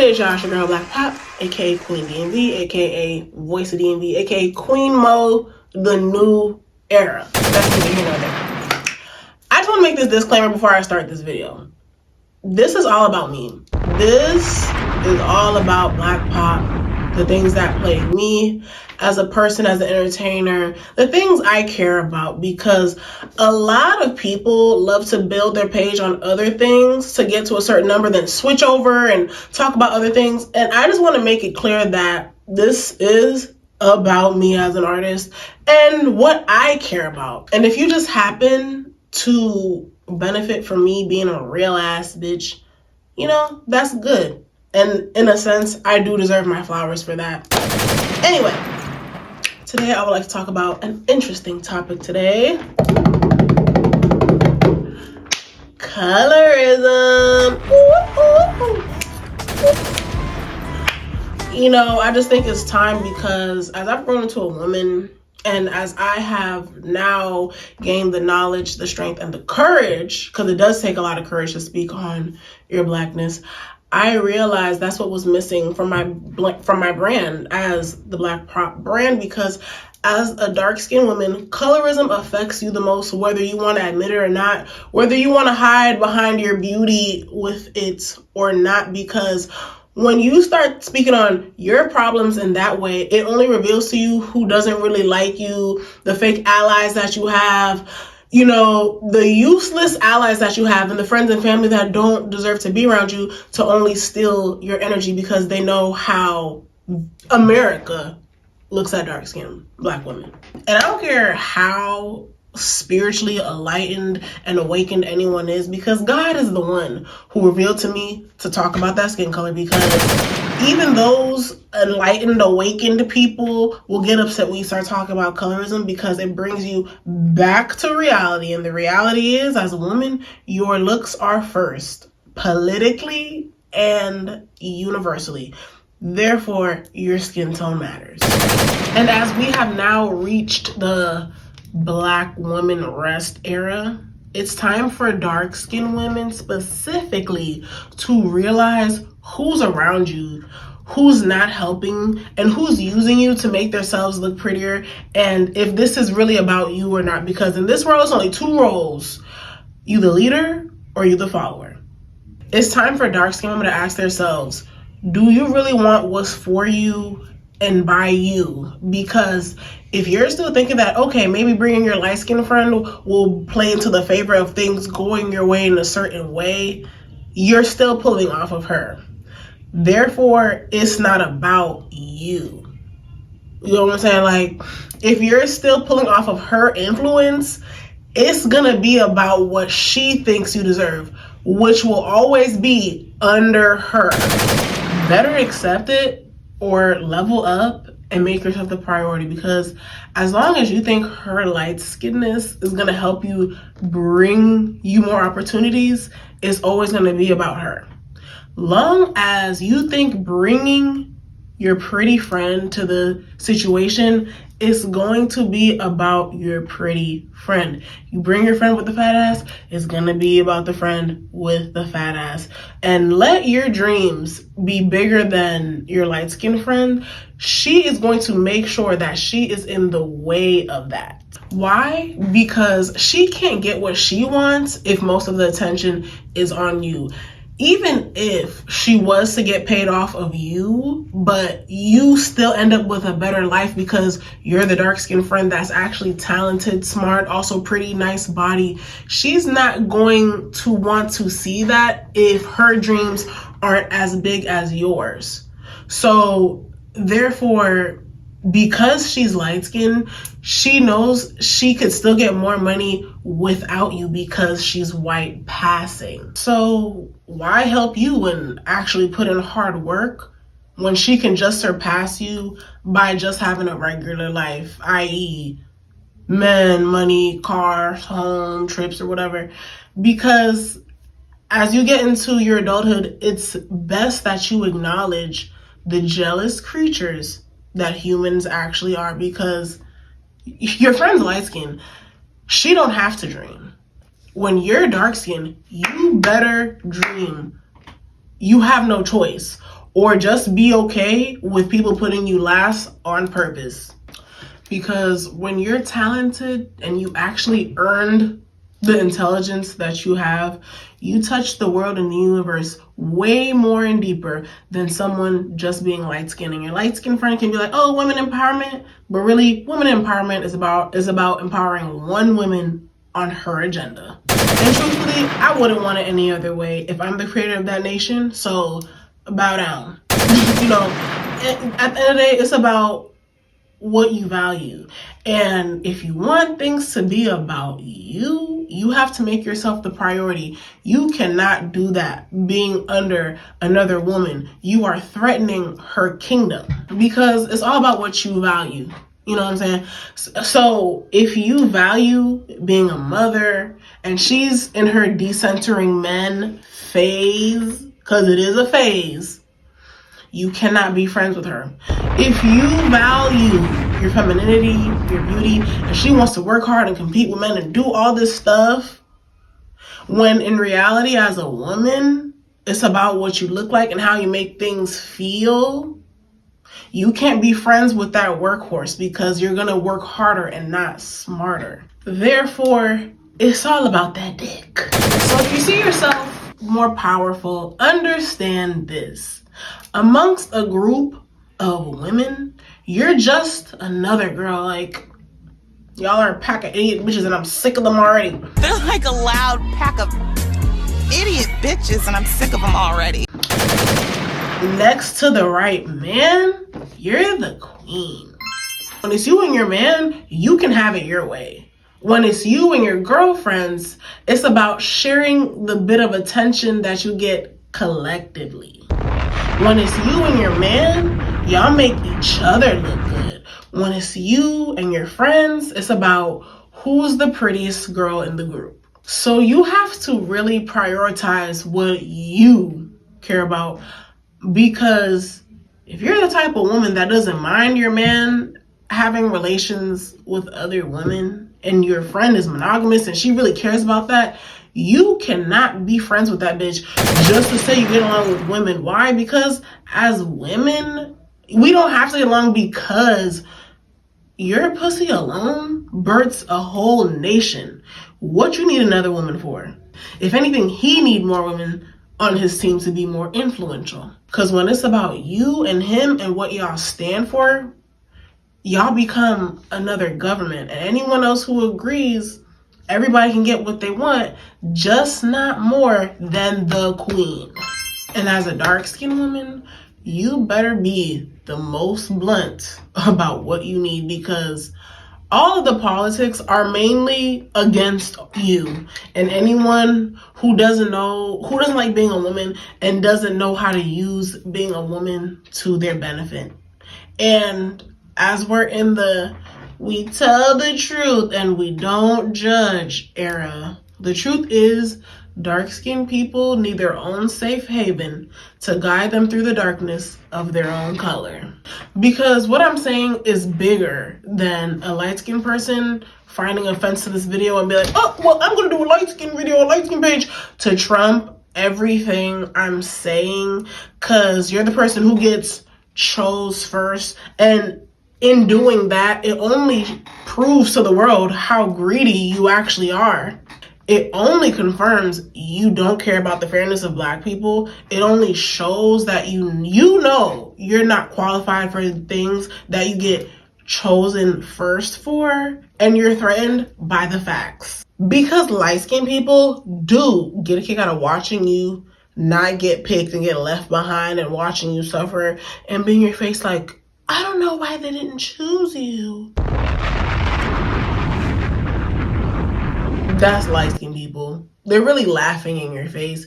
it is, y'all. It's your girl Black Pop, aka Queen DMV, aka Voice of DMV, aka Queen Mo, the new era. That's neither here nor there. I just want to make this disclaimer before I start this video. This is all about me. This is all about Black Pop, the things that plague me as a person, as an entertainer, the things I care about, because a lot of people love to build their page on other things to get to a certain number, then switch over and talk about other things. And I just want to make it clear that this is about me as an artist and what I care about. And if you just happen to benefit from me being a real ass bitch, you know, that's good. And in a sense, I do deserve my flowers for that. Anyway, today I would like to talk about an interesting topic today. Colorism. You know, I just think it's time, because as I've grown into a woman, and as I have now gained the knowledge, the strength, and the courage, because it does take a lot of courage to speak on your Blackness, I realized that's what was missing from my brand as the Black Pop brand, because as a dark-skinned woman, colorism affects you the most, whether you want to admit it or not, whether you want to hide behind your beauty with it or not, because when you start speaking on your problems in that way, it only reveals to you who doesn't really like you, the fake allies that you have, you know, the useless allies that you have, and the friends and family that don't deserve to be around you, to only steal your energy because they know how America looks at dark-skinned Black women. And I don't care how spiritually enlightened and awakened anyone is, because God is the one who revealed to me to talk about that skin color, because even those enlightened, awakened people will get upset when you start talking about colorism, because it brings you back to reality. And the reality is, as a woman, your looks are first, politically and universally. Therefore, your skin tone matters. And as we have now reached the Black woman rest era, it's time for dark-skinned women specifically to realize who's around you, who's not helping, and who's using you to make themselves look prettier, and if this is really about you or not. Because in this world, it's only two roles: you the leader or you the follower. It's time for dark-skinned women to ask themselves, do you really want what's for you and by you? Because if you're still thinking that, okay, maybe bringing your light-skinned friend will play into the favor of things going your way in a certain way, you're still pulling off of her. Therefore, it's not about you. You know what I'm saying? Like, if you're still pulling off of her influence, it's gonna be about what she thinks you deserve, which will always be under her. Better accept it or level up and make yourself the priority, because as long as you think her light-skinnedness is going to help you bring you more opportunities, it's always going to be about her. Long as you think bringing your pretty friend to the situation is going to be about your pretty friend. You bring your friend with the fat ass, it's going to be about the friend with the fat ass. And let your dreams be bigger than your light-skinned friend. She is going to make sure that she is in the way of that. Why? Because she can't get what she wants if most of the attention is on you. Even if she was to get paid off of you, but you still end up with a better life because you're the dark-skinned friend that's actually talented, smart, also pretty, nice body, she's not going to want to see that if her dreams aren't as big as yours. So therefore, because she's light-skinned, she knows she could still get more money without you because she's white passing. So why help you and actually put in hard work when she can just surpass you by just having a regular life, i.e. men, money, car, home, trips, or whatever? Because as you get into your adulthood, it's best that you acknowledge the jealous creatures that humans actually are, because your friend's light skinned, she don't have to dream. When you're dark skinned, you better dream. You have no choice. or just be okay with people putting you last on purpose. Because when you're talented and you actually earned the intelligence that you have, you touch the world and the universe way more and deeper than someone just being light-skinned. And your light-skinned friend can be like, oh, women empowerment, but really, women empowerment is about empowering one woman on her agenda. And truthfully, I wouldn't want it any other way if I'm the creator of that nation. So bow down. You know, at the end of the day, it's about what you value. And if you want things to be about you, you have to make yourself the priority. You cannot do that being under another woman. You are threatening her kingdom, because it's all about what you value. You know what I'm saying? So if you value being a mother and she's in her decentering men phase, because it is a phase, you cannot be friends with her. If you value your femininity, your beauty, and she wants to work hard and compete with men and do all this stuff, when in reality, as a woman, it's about what you look like and how you make things feel, you can't be friends with that workhorse, because you're going to work harder and not smarter. Therefore, it's all about that dick. So if you see yourself more powerful, understand this. Amongst a group of women, you're just another girl. Like, y'all are a pack of idiot bitches and I'm sick of them already. They're like a loud pack of idiot bitches and I'm sick of them already. Next to the right man, you're the queen. When it's you and your man, you can have it your way. When it's you and your girlfriends, it's about sharing the bit of attention that you get collectively. When it's you and your man, y'all make each other look good. When it's you and your friends, it's about who's the prettiest girl in the group. So you have to really prioritize what you care about, because if you're the type of woman that doesn't mind your man having relations with other women and your friend is monogamous and she really cares about that, you cannot be friends with that bitch just to say you get along with women. Why? Because as women, we don't have to get along, because your pussy alone births a whole nation. What you need another woman for? If anything, he need more women on his team to be more influential. Because when it's about you and him and what y'all stand for, y'all become another government. And anyone else who agrees, everybody can get what they want, just not more than the queen. And as a dark-skinned woman, you better be the most blunt about what you need, because all of the politics are mainly against you. And anyone who doesn't like being a woman and doesn't know how to use being a woman to their benefit. And as we're in the we tell the truth and we don't judge era, the truth is dark-skinned people need their own safe haven to guide them through the darkness of their own color. Because what I'm saying is bigger than a light-skinned person finding offense to this video and be like, oh, well, I'm going to do a light-skinned video, a light-skinned page, to trump everything I'm saying, because you're the person who gets chose first. And in doing that, it only proves to the world how greedy you actually are. It only confirms you don't care about the fairness of Black people. It only shows that you know you're not qualified for things that you get chosen first for, and you're threatened by the facts. Because light-skinned people do get a kick out of watching you not get picked and get left behind, and watching you suffer and be in your face like, I don't know why they didn't choose you. That's light-skinned people. They're really laughing in your face.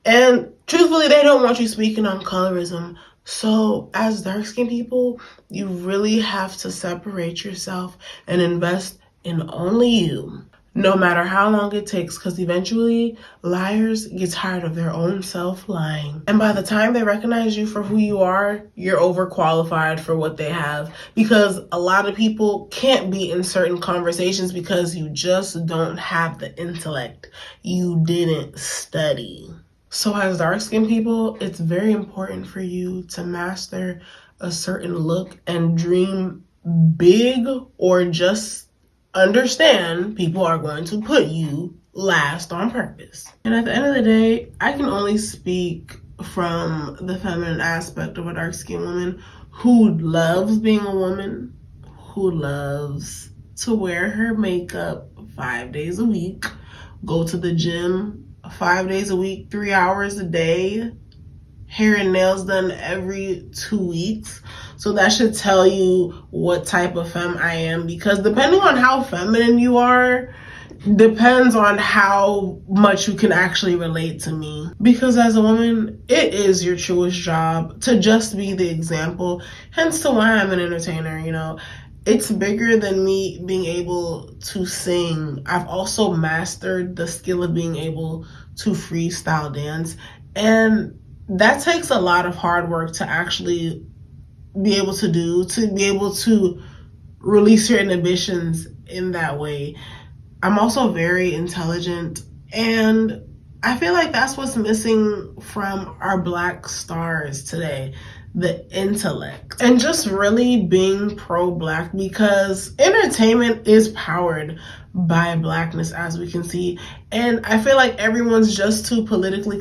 And truthfully, they don't want you speaking on colorism. So as dark-skinned people, you really have to separate yourself and invest in only you. No matter how long it takes, because eventually liars get tired of their own self lying. And by the time they recognize you for who you are, you're overqualified for what they have. Because a lot of people can't be in certain conversations because you just don't have the intellect. You didn't study. So as dark-skinned people, it's very important for you to master a certain look and dream big, or just understand people are going to put you last on purpose. And at the end of the day, I can only speak from the feminine aspect of a dark-skinned woman who loves being a woman, who loves to wear her makeup 5 days a week, go to the gym 5 days a week, 3 hours a day, hair and nails done every 2 weeks. So that should tell you what type of femme I am, because depending on how feminine you are, depends on how much you can actually relate to me. Because as a woman, it is your truest job to just be the example, hence to why I'm an entertainer, you know. It's bigger than me being able to sing. I've also mastered the skill of being able to freestyle dance, and that takes a lot of hard work to actually be able to do, to be able to release your inhibitions in that way. I'm also very intelligent, and I feel like that's what's missing from our Black stars today, the intellect. And just really being pro-Black, because entertainment is powered by Blackness, as we can see. And I feel like everyone's just too politically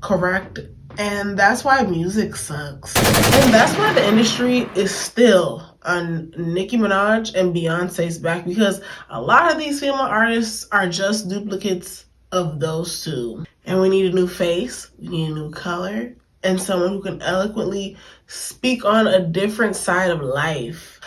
correct, and that's why music sucks. And that's why the industry is still on Nicki Minaj and Beyonce's back, because a lot of these female artists are just duplicates of those two. And we need a new face, we need a new color, and someone who can eloquently speak on a different side of life.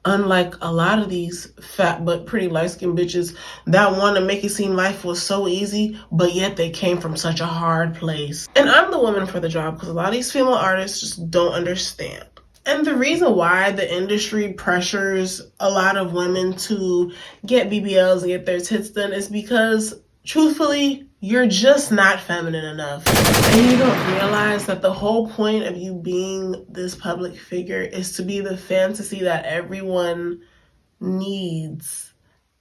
Unlike a lot of these fat but pretty light-skinned bitches that want to make it seem life was so easy, but yet they came from such a hard place. And I'm the woman for the job, because a lot of these female artists just don't understand. And the reason why the industry pressures a lot of women to get BBLs and get their tits done is because, truthfully, you're just not feminine enough. And you don't realize that the whole point of you being this public figure is to be the fantasy that everyone needs.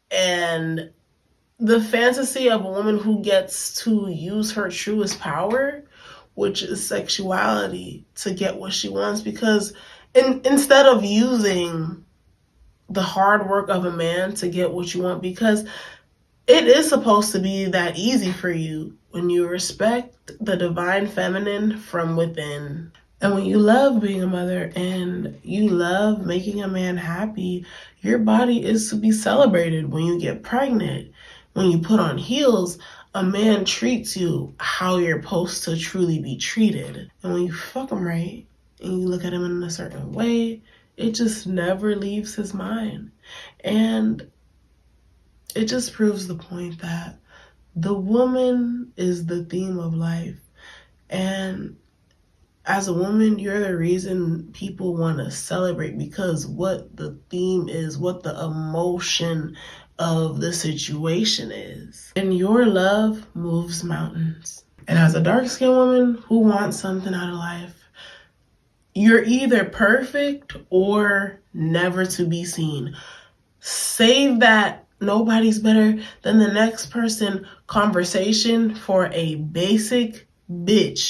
And the fantasy of a woman who gets to use her truest power, which is sexuality, to get what she wants. Because instead of using the hard work of a man to get what you want, because it is supposed to be that easy for you when you respect the divine feminine from within. And when you love being a mother and you love making a man happy, your body is to be celebrated. When you get pregnant, when you put on heels, a man treats you how you're supposed to truly be treated. And when you fuck him right and you look at him in a certain way, it just never leaves his mind. And it just proves the point that the woman is the theme of life. And as a woman, you're the reason people want to celebrate, because what the theme is, what the emotion of the situation is. And your love moves mountains. And as a dark-skinned woman who wants something out of life, you're either perfect or never to be seen. Save that nobody's better than the next person conversation for a basic bitch.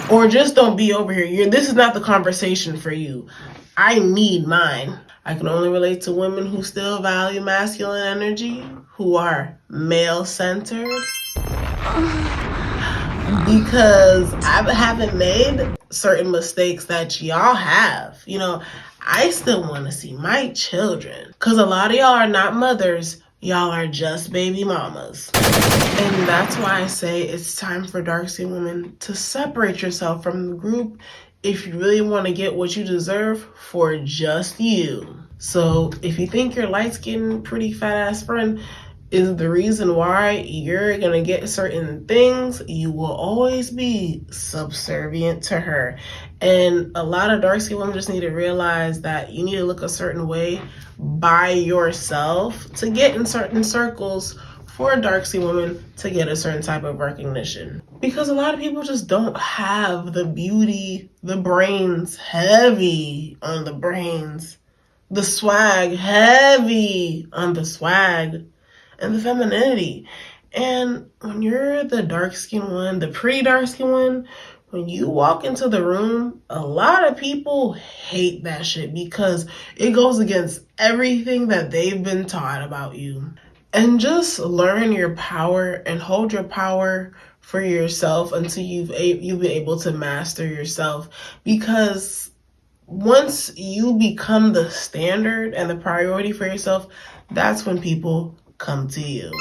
Or just don't be over here. This is not the conversation for you. I need mine. I can only relate to women who still value masculine energy, who are male-centered. Because I haven't made certain mistakes that y'all have. You know, I still want to see my children. Because a lot of y'all are not mothers. Y'all are just baby mamas. And that's why I say it's time for dark-skinned women to separate yourself from the group if you really want to get what you deserve for just you. So if you think your light-skinned, pretty fat-ass friend is the reason why you're gonna get certain things, you will always be subservient to her. And a lot of dark-skinned women just need to realize that you need to look a certain way by yourself to get in certain circles for a dark-skinned woman to get a certain type of recognition. Because a lot of people just don't have the beauty, the brains, heavy on the brains, the swag, heavy on the swag, and the femininity. And when you're the dark-skinned one, the pretty dark-skinned one, when you walk into the room, a lot of people hate that shit because it goes against everything that they've been taught about you. And just learn your power and hold your power for yourself until you've been able to master yourself. Because once you become the standard and the priority for yourself, that's when people come to you.